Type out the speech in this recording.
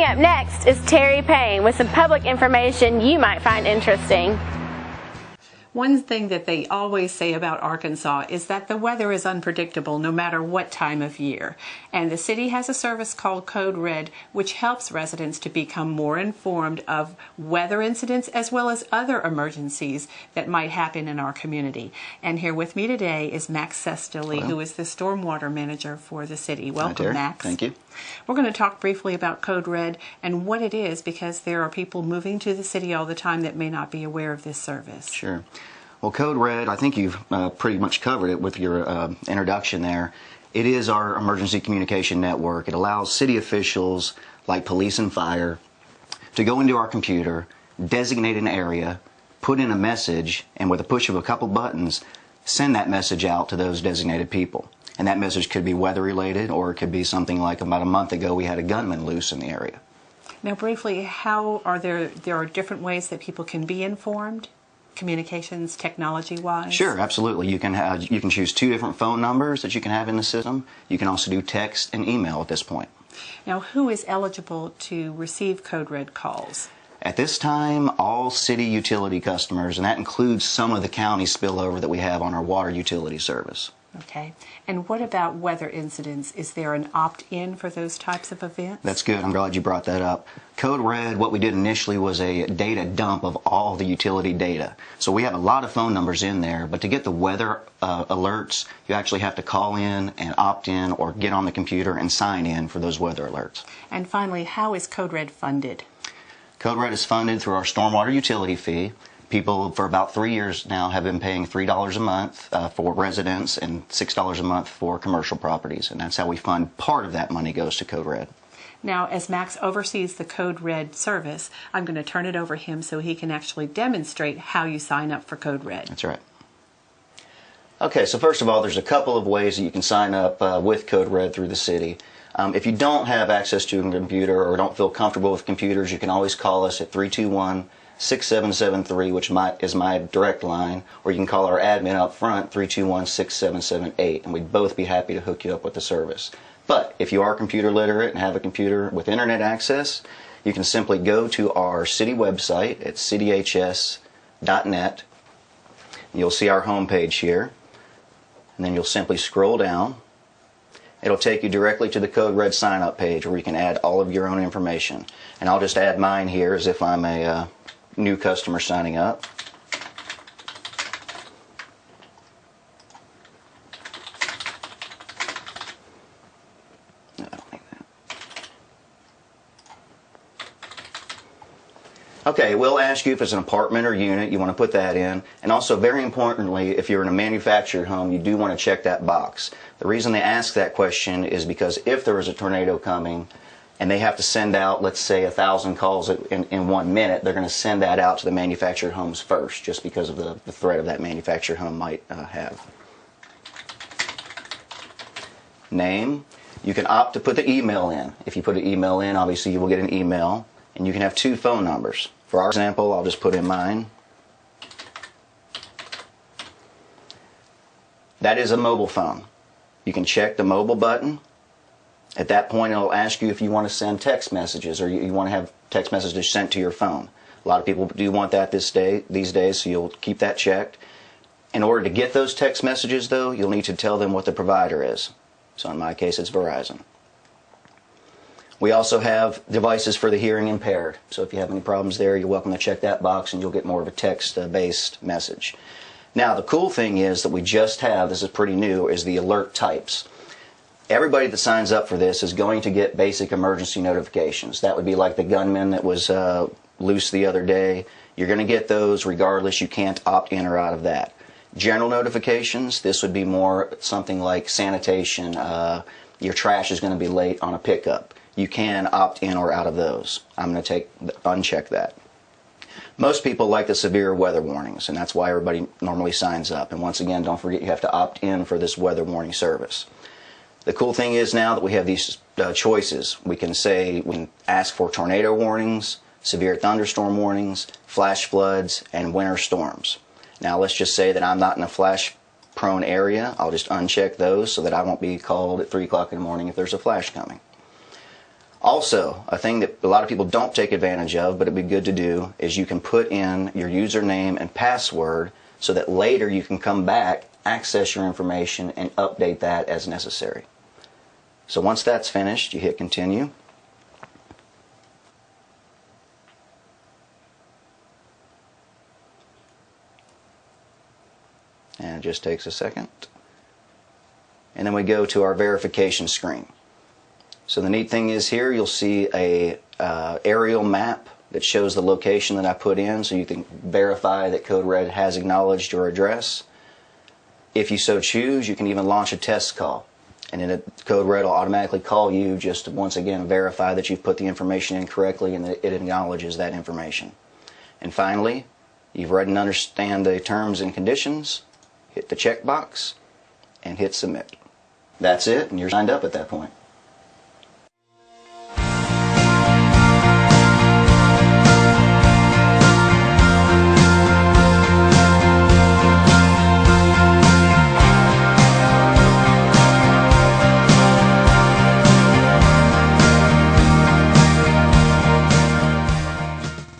Coming up next is Terry Payne with some public information you might find interesting. One thing that they always say about Arkansas is that the weather is unpredictable no matter what time of year. And the city has a service called Code Red, which helps residents to become more informed of weather incidents as well as other emergencies that might happen in our community. And here with me today is Max Sestily, who is the stormwater manager for the city. Welcome, Hi, Max. Thank you. We're going to talk briefly about Code Red and what it is, because there are people moving to the city all the time that may not be aware of this service. Sure. Well, Code Red, I think you've pretty much covered it with your introduction there. It is our emergency communication network. It allows city officials like police and fire to go into our computer, designate an area, put in a message, and with a push of a couple buttons, send that message out to those designated people. And that message could be weather related, or it could be something like about a month ago we had a gunman loose in the area. Now, briefly, how are there are different ways that people can be informed? Communications technology-wise? Sure, absolutely. You can choose 2 different phone numbers that you can have in the system. You can also do text and email at this point. Now, who is eligible to receive Code Red calls? At this time, all city utility customers, and that includes some of the county spillover that we have on our water utility service. Okay. And what about weather incidents? Is there an opt-in for those types of events? That's good. I'm glad you brought that up. Code Red, what we did initially was a data dump of all the utility data. So we have a lot of phone numbers in there, but to get the weather alerts, you actually have to call in and opt in or get on the computer and sign in for those weather alerts. And finally, how is Code Red funded? Code Red is funded through our stormwater utility fee. People for about 3 years now have been paying $3 a month for residents and $6 a month for commercial properties, and that's how we fund. Part of that money goes to Code Red. Now, as Max oversees the Code Red service, I'm going to turn it over to him so he can actually demonstrate how you sign up for Code Red. That's right. Okay, so first of all, there's a couple of ways that you can sign up with Code Red through the city. If you don't have access to a computer or don't feel comfortable with computers, you can always call us at 321-6773, which is my direct line, or you can call our admin up front, 321-6778, and we'd both be happy to hook you up with the service. But if you are computer literate and have a computer with internet access, you can simply go to our city website at cityhs.net. You'll see our homepage here, and then you'll simply scroll down. It'll take you directly to the Code Red sign-up page where you can add all of your own information. And I'll just add mine here as if I'm a new customer signing up. No, I don't think that. Okay, we'll ask you if it's an apartment or unit, you want to put that in. And also, very importantly, if you're in a manufactured home, you do want to check that box. The reason they ask that question is because if there is a tornado coming and they have to send out, let's say, 1,000 calls in 1 minute, they're going to send that out to the manufactured homes first, just because of the threat of that manufactured home might have. Name. You can opt to put the email in. If you put an email in, obviously you will get an email. And you can have 2 phone numbers. For our example, I'll just put in mine. That is a mobile phone. You can check the mobile button. At that point, it'll ask you if you want to send text messages or you want to have text messages sent to your phone. A lot of people do want that these days, so you'll keep that checked. In order to get those text messages, though, you'll need to tell them what the provider is. So in my case, it's Verizon. We also have devices for the hearing impaired. So if you have any problems there, you're welcome to check that box and you'll get more of a text-based message. Now, the cool thing is that we just have, this is pretty new, is the alert types. Everybody that signs up for this is going to get basic emergency notifications. That would be like the gunman that was loose the other day. You're going to get those regardless. You can't opt in or out of that. General notifications, this would be more something like sanitation. Your trash is going to be late on a pickup. You can opt in or out of those. I'm going to uncheck that. Most people like the severe weather warnings, and that's why everybody normally signs up. And once again, don't forget you have to opt in for this weather warning service. The cool thing is now that we have these choices, we can ask for tornado warnings, severe thunderstorm warnings, flash floods, and winter storms. Now let's just say that I'm not in a flash prone area. I'll just uncheck those so that I won't be called at 3 o'clock in the morning if there's a flash coming. Also, a thing that a lot of people don't take advantage of, but it'd be good to do, is you can put in your username and password so that later you can come back, access your information, and update that as necessary. So once that's finished, you hit continue. And it just takes a second. And then we go to our verification screen. So the neat thing is here you'll see a aerial map that shows the location that I put in, so you can verify that Code Red has acknowledged your address. If you so choose, you can even launch a test call, and then Code Red will automatically call you just to once again verify that you've put the information in correctly and that it acknowledges that information. And finally, you've read and understand the terms and conditions, hit the checkbox, and hit submit. That's it, and you're signed up at that point.